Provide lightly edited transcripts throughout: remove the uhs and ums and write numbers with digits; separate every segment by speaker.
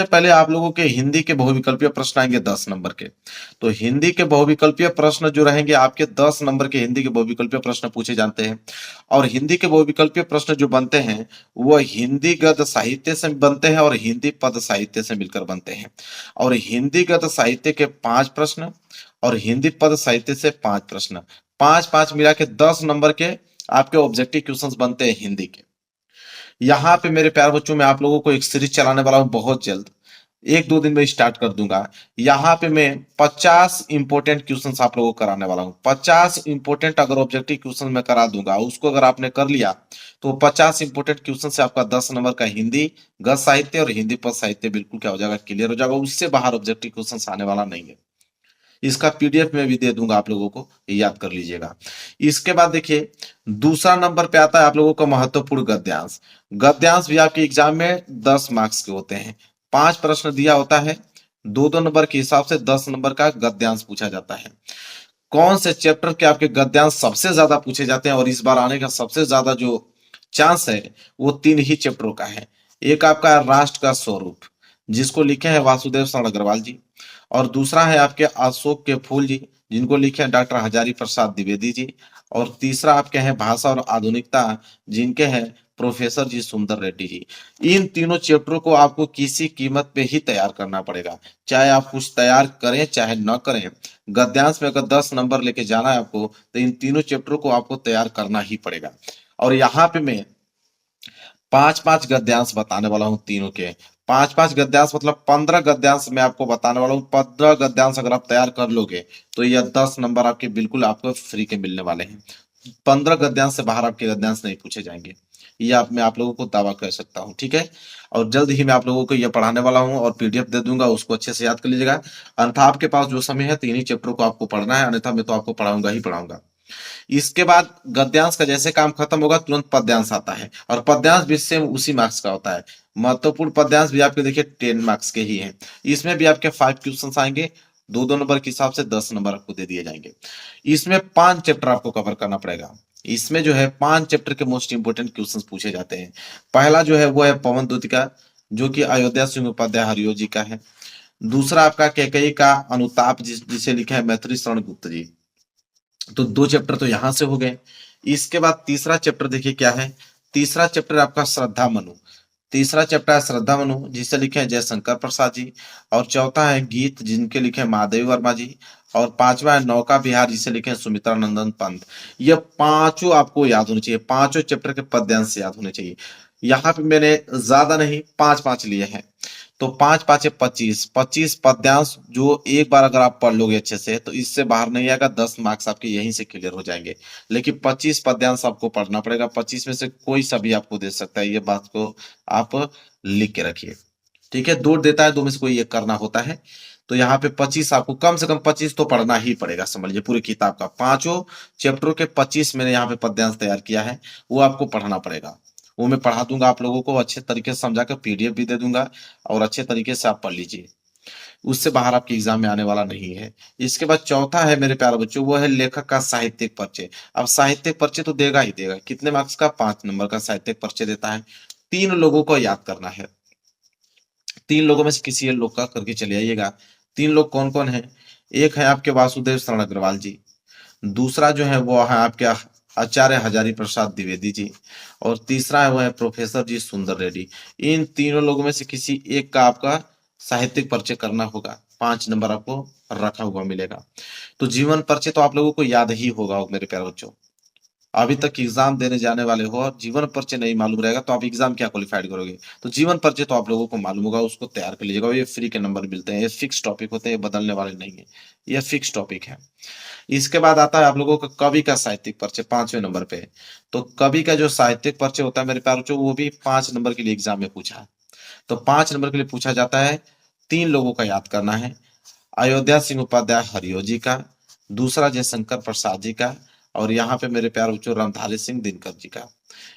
Speaker 1: पहले आप लोगों के हिंदी के बहुविकल्पीय प्रश्न आएंगे 10 नंबर के। तो हिंदी के बहुविकल्पीय प्रश्न जो रहेंगे आपके 10 नंबर के हिंदी के बहुविकल्पीय प्रश्न पूछे जाते हैं। और हिंदी के बहुविकल्पीय प्रश्न जो बनते हैं वो हिंदी गद्य साहित्य से बनते हैं और हिंदी पद साहित्य से मिलकर बनते हैं। और हिंदी गद्य साहित्य के 5 प्रश्न और हिंदी पद साहित्य से 5 प्रश्न, 5-5 मिला के 10 नंबर के आपके ऑब्जेक्टिव क्वेश्चंस बनते हैं हिंदी के। यहाँ पे मेरे प्यारे बच्चों में आप लोगों को एक सीरीज चलाने वाला हूँ बहुत जल्द, 1-2 दिन में स्टार्ट कर दूंगा। यहाँ पे मैं 50 इंपोर्टेंट क्वेश्चंस आप लोगों को कराने वाला हूँ। 50 इंपोर्टेंट अगर ऑब्जेक्टिव क्वेश्चन मैं करा दूंगा, उसको अगर आपने कर लिया तो 50 इंपोर्टेंट क्वेश्चन से आपका 10 नंबर का हिंदी गद्य साहित्य और हिंदी पद साहित्य बिल्कुल क्या हो जाएगा, क्लियर हो जाएगा। उससे बाहर ऑब्जेक्टिव क्वेश्चन आने वाला नहीं है। इसका पीडीएफ में भी दे दूंगा आप लोगों को, याद कर लीजिएगा। इसके बाद देखिए दूसरा नंबर पे आता है आप लोगों का महत्वपूर्ण गद्यांश। गद्यांश भी आपके एग्जाम में 10 मार्क्स के होते हैं। 5 प्रश्न दिया होता है, 2-2 नंबर के हिसाब से 10 नंबर का गद्यांश पूछा जाता है। कौन से चैप्टर के आपके गद्यांश सबसे ज्यादा पूछे जाते हैं और इस बार आने का सबसे ज्यादा जो चांस है वो 3 ही चैप्टरों का है। एक आपका राष्ट्र का स्वरूप, जिसको लिखे हैं वासुदेव शरण अग्रवाल जी। और दूसरा है आपके अशोक के फूल जी, जिनको लिखे हैं डॉक्टर हजारी प्रसाद द्विवेदी जी। और तीसरा आपके हैं भाषा और आधुनिकता, जिनके हैं प्रोफेसर जी सुंदर रेड्डी जी। इन तीनों चैप्टरों को आपको किसी कीमत पे ही तैयार करना पड़ेगा, चाहे आप कुछ तैयार करें चाहे न करें। गद्यांश में अगर 10 नंबर लेके जाना है आपको तो इन तीनों चैप्टरों को आपको तैयार करना ही पड़ेगा। और यहाँ पे मैं 5-5 गद्यांश बताने वाला हूँ तीनों के। 5-5 गद्यांश मतलब 15 गद्यांश मैं आपको बताने वाला हूँ। 15 गद्यांश अगर आप तैयार कर लोगे तो यह 10 नंबर आपके बिल्कुल आपको फ्री के मिलने वाले हैं। 15 गद्यांश से बाहर आपके गद्यांश नहीं पूछे जाएंगे, ये मैं आप लोगों को दावा कर सकता हूँ, ठीक है। और जल्द ही मैं आप लोगों को ये पढ़ाने वाला हूँ और पीडीएफ दे दूंगा, उसको अच्छे से याद कर लीजिएगा। अन्यथा आपके पास जो समय है 3 ही चैप्टर को आपको पढ़ना है, अन्यथा मैं तो आपको पढ़ाऊंगा ही पढ़ाऊंगा। इसके बाद गद्यांश का जैसे काम खत्म होगा तुरंत पद्यांश आता है, और पद्यांश भी सेम उसी मार्क्स का होता है। महत्वपूर्ण पद्यांश भी आपके देखिए 10 मार्क्स के ही हैं। इसमें भी आपके 5 क्वेश्चंस आएंगे, 2-2 नंबर के हिसाब से 10 नंबर आपको दे दिए जाएंगे। इसमें 5 चैप्टर आपको कवर करना पड़ेगा। इसमें जो है 5 चैप्टर के मोस्ट इंपोर्टेंट क्वेश्चंस पूछे जाते हैं। पहला जो है वो है पवन दूत का, जो कि अयोध्या सिंह उपाध्याय हरियो जी का है। दूसरा आपका कैकेयी का अनुताप, जिसे लिखे हैं मैथिली शरण गुप्त जी। तो 2 चैप्टर तो यहां से हो गए। इसके बाद तीसरा चैप्टर देखिए क्या है। तीसरा चैप्टर आपका श्रद्धा मनु। तीसरा चैप्टर है श्रद्धा मनु, जिसे लिखे हैं जयशंकर प्रसाद जी। और चौथा है गीत, जिनके लिखे हैं महादेवी वर्मा जी। और पांचवा है नौका विहार, जिसे लिखे हैं सुमित्रा नंदन पंत। ये पांचों आपको याद होने चाहिए, पांचों चैप्टर के पद्यांश याद होने चाहिए। यहाँ पे मैंने ज्यादा नहीं 5-5 लिए हैं। तो 5-5 है 25, 25 पद्यांश जो एक बार अगर आप पढ़ लोगे अच्छे से तो इससे बाहर नहीं आएगा। 10 मार्क्स आपके यहीं से क्लियर हो जाएंगे। लेकिन 25 पद्यांश आपको पढ़ना पड़ेगा, 25 में से कोई सा भी आपको दे सकता है, ये बात को आप लिख के रखिए, ठीक है। 2 देता है, 2 में से कोई एक करना होता है। तो यहाँ पे 25 आपको कम से कम 25 तो पढ़ना ही पड़ेगा, समझ लीजिए पूरी किताब का पांचों चैप्टरों के 25 मैंने यहाँ पे पद्यांश तैयार किया है, वो आपको पढ़ना पड़ेगा। वो मैं पढ़ा दूंगा आप लोगों को, अच्छे तरीके से समझा कर पीडीएफ भी दे दूंगा, और अच्छे तरीके से आप पढ़ लीजिए। उससे बाहर आपके एग्जाम में आने वाला नहीं है। इसके बाद चौथा है मेरे प्यारे बच्चों, वो है लेखक का साहित्यिक परिचय। अब साहित्यिक परिचय तो देगा ही देगा, कितने मार्क्स का, 5 नंबर का साहित्यिक परिचय देता है। 3 लोगों को याद करना है, 3 लोगों में से किसी एक लोग का करके चले आइएगा। 3 लोग कौन कौन है। एक है आपके वासुदेव शरण अग्रवाल जी। दूसरा जो है वो है आपके आचार्य हजारी प्रसाद द्विवेदी जी। और तीसरा है वो है प्रोफेसर जी सुंदर रेड्डी। इन तीनों लोगों में से किसी एक का आपका साहित्यिक परिचय करना होगा। 5 नंबर आपको रखा हुआ मिलेगा। तो जीवन परिचय तो आप लोगों को याद ही होगा मेरे प्यारे बच्चों। अभी तक एग्जाम देने जाने वाले हो और जीवन परिचय नहीं मालूम रहेगा तो आप एग्जाम क्या क्वालिफाइड करोगे। तो जीवन परिचय तो आप लोगों को मालूम होगा, उसको तैयार कर लीजिएगा। ये फ्री के नंबर मिलते हैं, ये फिक्स टॉपिक होते हैं, ये बदलने वाले नहीं है, ये फिक्स टॉपिक है। इसके बाद आता है आप लोगों का कवि का साहित्यिक परिचय 5वें नंबर पे। तो कवि का जो साहित्यिक परिचय होता है मेरे प्यारे बच्चों, वो भी 5 नंबर के लिए एग्जाम में पूछा है। तो 5 नंबर के लिए पूछा जाता है। 3 लोगों का याद करना है, अयोध्या सिंह उपाध्याय हरियो जी का, दूसरा जयशंकर प्रसाद जी का, और यहाँ पे मेरे प्यारे बच्चों रामधारी सिंह दिनकर जी का।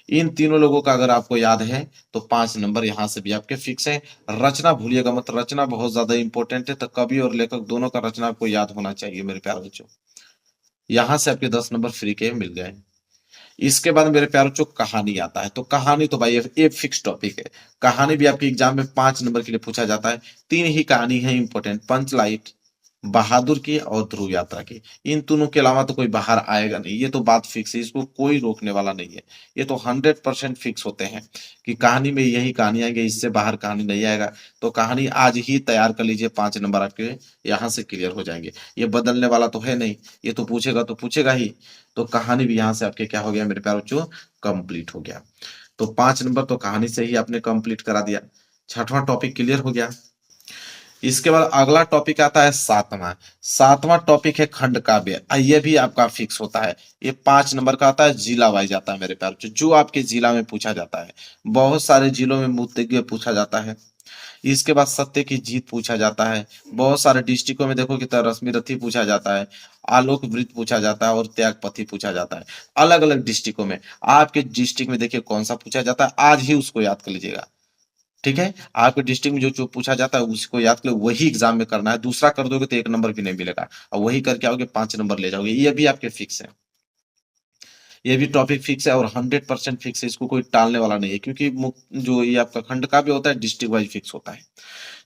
Speaker 1: इन तीनों लोगों का अगर आपको याद है तो 5 नंबर यहाँ से भी आपके फिक्स है। रचना भूलिएगा मत, रचना बहुत ज्यादा इंपॉर्टेंट है। तो कवि और लेखक दोनों का रचना आपको याद होना चाहिए मेरे प्यारे बच्चों। यहाँ से आपके 10 नंबर फ्री के मिल गए। इसके बाद मेरे प्यारों जो कहानी आता है, तो कहानी तो भाई ये फिक्स टॉपिक है। कहानी भी आपके एग्जाम में 5 नंबर के लिए पूछा जाता है। 3 ही कहानी है इंपॉर्टेंट, पंचलाइट, बहादुर की और ध्रुव यात्रा की। इन तीनों के अलावा तो कोई बाहर आएगा नहीं, ये तो बात फिक्स है, इसको कोई रोकने वाला नहीं है। ये तो 100% फिक्स होते हैं कि कहानी में यही कहानी आएंगे, इससे बाहर कहानी नहीं आएगा। तो कहानी आज ही तैयार कर लीजिए, 5 नंबर आपके यहाँ से क्लियर हो जाएंगे। ये बदलने वाला तो है नहीं, ये तो पूछेगा ही। तो कहानी भी यहाँ से आपके क्या हो गया मेरे प्यारे बच्चों, कंप्लीट हो गया। तो 5 नंबर तो कहानी से ही आपने कंप्लीट करा दिया। छठवां टॉपिक क्लियर हो गया। इसके बाद अगला टॉपिक आता है सातवां। सातवां टॉपिक है खंड काव्य। ये भी आपका फिक्स होता है। ये 5 नंबर का आता है, जिला वाइज आता है मेरे प्यार, जो आपके जिला में पूछा जाता है। बहुत सारे जिलों में मुद्दे पूछा जाता है। इसके बाद सत्य की जीत पूछा जाता है। बहुत सारे डिस्ट्रिक्टों में देखो कि रश्मि रथी पूछा जाता है, आलोक वृत्त पूछा जाता है और त्यागपति पूछा जाता है। अलग अलग डिस्ट्रिक्टों में, आपके डिस्ट्रिक्ट में देखिए कौन सा पूछा जाता है, आज ही उसको याद कर लीजिएगा। ठीक है, आपके डिस्ट्रिक्ट में जो पूछा जाता है उसको याद कर लो, वही एग्जाम में करना है। दूसरा कर दोगे तो 1 नंबर भी नहीं मिलेगा, और वही करके आओगे 5 नंबर ले जाओगे। ये भी आपके फिक्स है, ये भी टॉपिक फिक्स है और 100% फिक्स है, इसको कोई टालने वाला नहीं है। क्योंकि जो ये आपका खंड का भी होता है डिस्ट्रिक्ट वाइज फिक्स होता है।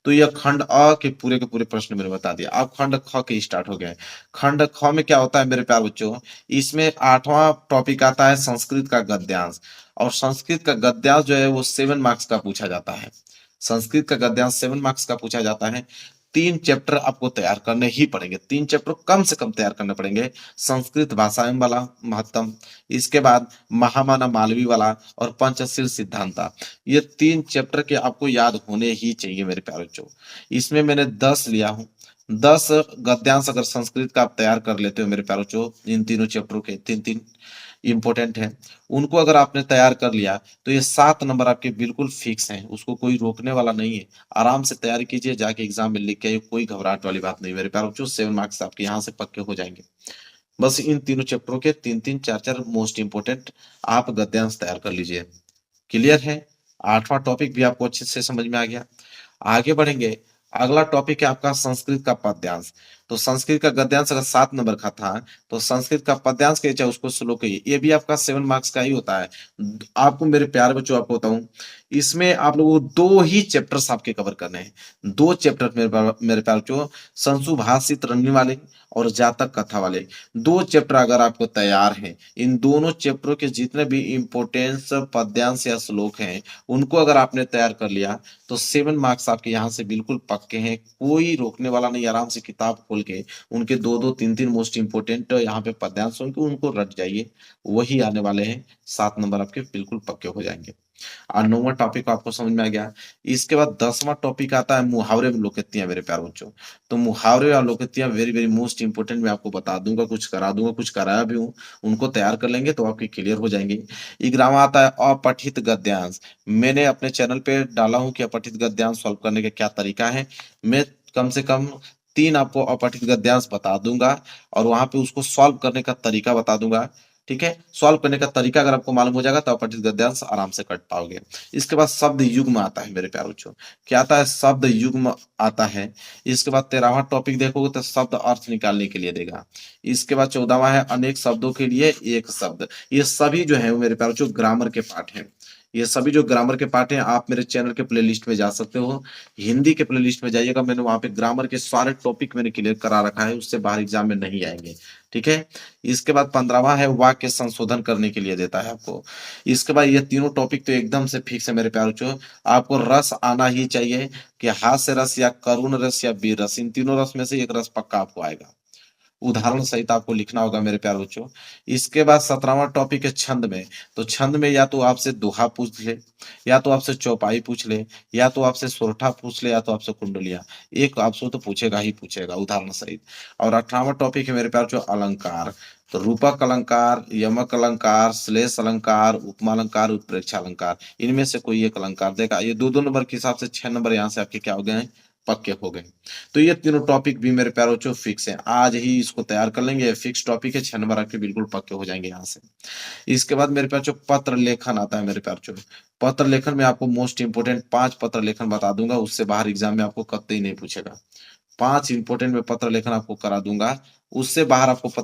Speaker 1: तो यह खंड अ के पूरे प्रश्न मैंने बता दिया। अब खंड ख के स्टार्ट हो गए। खंड ख में क्या होता है मेरे प्यारे बच्चों, इसमें 8वां टॉपिक आता है संस्कृत का गद्यांश। और संस्कृत का गद्यांश जो है वो 7 मार्क्स का पूछा जाता है। संस्कृत का गद्यांश 7 मार्क्स का पूछा जाता है। 3 चैप्टर आपको तैयार करने ही पड़ेंगे, 3 चैप्टर कम से कम तैयार करने पड़ेंगे। संस्कृत भाषाएं वाला महत्तम, इसके बाद महामाना मालवी वाला और पंचशील सिद्धांता। ये 3 चैप्टर के आपको याद होने ही चाहिए मेरे प्यारे बच्चों। इसमें मैंने 10 लिया हूँ। 10 गद्यांश अगर संस्कृत का आप तैयार कर लेते हो मेरे प्यारे बच्चों, इन तीनों चैप्टरों के 3-3 इंपॉर्टेंट है, उनको अगर आपने तैयार कर लिया तो ये 7 नंबर आपके बिल्कुल फिक्स हैं, उसको कोई रोकने वाला नहीं है। आराम से तैयारी कीजिए, जाके एग्जाम में लिख के आइए, कोई घबराहट वाली बात नहीं मेरे प्यारे बच्चों। 7 मार्क्स आपके यहाँ से पक्के हो जाएंगे। बस इन तीनों चैप्टरों के 3-3 4-4 मोस्ट इंपोर्टेंट आप गद्यांश तैयार कर लीजिए। क्लियर है, 8वां टॉपिक भी आपको अच्छे से समझ में आ गया। आगे बढ़ेंगे। अगला टॉपिक है आपका संस्कृत का पद्यांश। तो संस्कृत का गद्यांश अगर 7 नंबर का था, तो संस्कृत का पद्यांश कहिए चाहे उसको श्लोक कहिए, ये भी आपका 7 मार्क्स का ही होता है। आपको मेरे प्यारे बच्चों आपको बताऊं, इसमें आप लोगों को 2 ही चैप्टर्स आपके कवर करने हैं। 2 चैप्टर मेरे प्यारे बच्चों, संशुभाषित रण्य वाले और जातक कथा वाले। 2 चैप्टर अगर आपको तैयार हैं, इन दोनों चैप्टरों के जितने भी इंपोर्टेंस पद्यांश या श्लोक हैं, उनको अगर आपने तैयार कर लिया तो 7 मार्क्स आपके यहाँ से बिल्कुल पक्के हैं, कोई रोकने वाला नहीं। आराम से किताब खोल के उनके 2-2 3-3 मोस्ट इंपोर्टेंट यहाँ पे पद्यांश होंगे, उनको रट जाइए, वही आने वाले हैं। 7 नंबर आपके बिल्कुल पक्के हो जाएंगे। और 9वां टॉपिक आपको समझ में आ गया। इसके बाद 10वां टॉपिक आता है मुहावरे में लोकोक्तियां मेरे प्यारे बच्चों। तो मुहावरे और लोकोक्तियां वेरी वेरी मोस्ट इंपोर्टेंट, मैं आपको बता दूंगा, कुछ करा दूंगा, कुछ कराया भी हूँ। उनको तैयार कर लेंगे तो आपके क्लियर हो जाएंगे। 11वां आता है अपठित गद्यांश। मैंने अपने चैनल पे डाला हूँ कि अपठित गद्यांश सॉल्व करने का क्या तरीका है। मैं कम से कम 3 आपको अपठित गद्यांश बता दूंगा और वहां पे उसको सॉल्व करने का तरीका बता दूंगा। ठीक है, सॉल्व करने का तरीका अगर आपको मालूम हो जाएगा तो अपठित गद्यांश आराम से कर पाओगे। इसके बाद शब्द युग्म आता है मेरे प्यारे बच्चों। क्या आता है, शब्द युग्म आता है। इसके बाद 13वां टॉपिक देखोगे तो शब्द अर्थ निकालने के लिए देगा। इसके बाद 14वां है अनेक शब्दों के लिए एक शब्द। ये सभी जो है मेरे प्यारे बच्चों ग्रामर के पार्ट हैं। ये सभी जो ग्रामर के पार्ट हैं, आप मेरे चैनल के प्लेलिस्ट में जा सकते हो। हिंदी के प्लेलिस्ट में जाइएगा, मैंने वहां पे ग्रामर के सारे टॉपिक मैंने क्लियर करा रखा है, उससे बाहर एग्जाम में नहीं आएंगे। ठीक है, इसके बाद 15वां है वाक्य संशोधन करने के लिए देता है आपको। इसके बाद ये तीनों टॉपिक तो एकदम से फिक्स है मेरे प्यारे बच्चों। आपको रस आना ही चाहिए कि हास्य रस या करुण रस या वीर रस, इन तीनों रस में से एक रस पक्का आपको आएगा। उदाहरण सहित आपको लिखना होगा मेरे प्यारे बच्चों। इसके बाद 17वां टॉपिक है छंद में। तो छंद में या तो आपसे दोहा पूछ ले, या तो आपसे चौपाई पूछ ले, या तो आपसे सोरठा पूछ ले, या तो आपसे कुंडलिया। एक आपसे तो पूछेगा ही पूछेगा उदाहरण सहित। और 18वां टॉपिक है मेरे प्यारे बच्चों अलंकार। तो रूपक अलंकार, यमक अलंकार, श्लेष अलंकार, उपमा अलंकार, उत्प्रेक्षा अलंकार, इनमें से कोई एक अलंकार देगा। ये 2-2 नंबर के हिसाब से 6 नंबर यहाँ से आपके क्या हो गए हैं, पक्के हो गए। तो ये तीनों टॉपिक भी मेरे प्यारे बच्चों फिक्स है, आज ही इसको तैयार कर लेंगे। फिक्स टॉपिक है, 6 नंबर आपके बिल्कुल पक्के हो जाएंगे यहाँ से। इसके बाद मेरे प्यारे बच्चों पत्र लेखन आता है मेरे प्यारे बच्चों। पत्र लेखन में आपको मोस्ट इंपोर्टेंट 5 पत्र लेखन बता दूंगा, उससे बाहर एग्जाम में आपको कतई नहीं पूछेगा। 5 इंपोर्टेंट में पत्र लेखन आपको करा दूंगा, उससे बाहर आपको पत्र